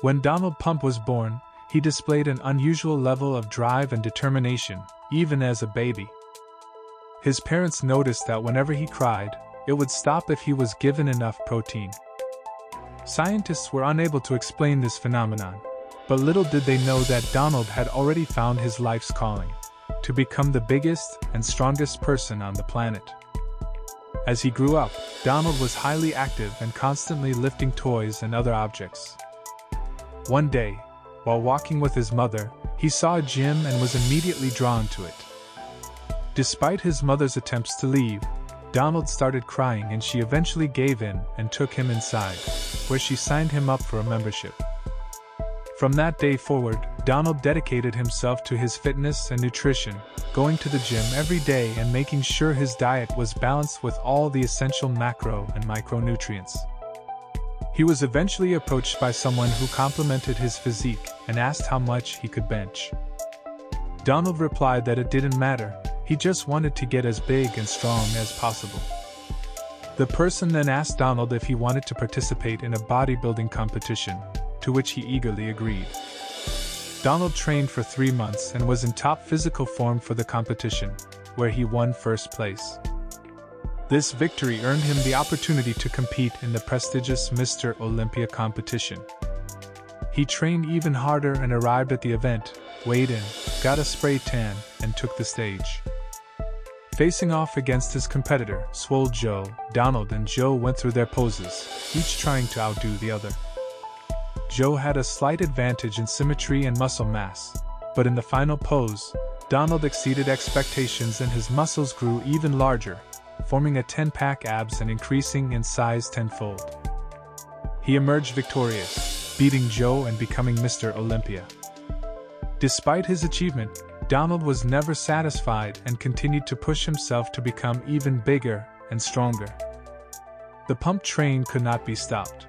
When Donald Pump was born, he displayed an unusual level of drive and determination, even as a baby. His parents noticed that whenever he cried, it would stop if he was given enough protein. Scientists were unable to explain this phenomenon, but little did they know that Donald had already found his life's calling: to become the biggest and strongest person on the planet. As he grew up, Donald was highly active and constantly lifting toys and other objects. One day, while walking with his mother, he saw a gym and was immediately drawn to it. Despite his mother's attempts to leave, Donald started crying and she eventually gave in and took him inside, where she signed him up for a membership. From that day forward, Donald dedicated himself to his fitness and nutrition, going to the gym every day and making sure his diet was balanced with all the essential macro and micronutrients. He was eventually approached by someone who complimented his physique and asked how much he could bench. Donald replied that it didn't matter, he just wanted to get as big and strong as possible. The person then asked Donald if he wanted to participate in a bodybuilding competition, to which he eagerly agreed. Donald trained for 3 months and was in top physical form for the competition, where he won first place. This victory earned him the opportunity to compete in the prestigious Mr. Olympia competition. He trained even harder and arrived at the event, weighed in, got a spray tan, and took the stage. Facing off against his competitor, Swole Joe, Donald and Joe went through their poses, each trying to outdo the other. Joe had a slight advantage in symmetry and muscle mass, but in the final pose, Donald exceeded expectations and his muscles grew even larger, forming a 10-pack abs and increasing in size tenfold. He emerged victorious, beating Joe and becoming Mr. Olympia. Despite his achievement, Donald was never satisfied and continued to push himself to become even bigger and stronger. The pump train could not be stopped.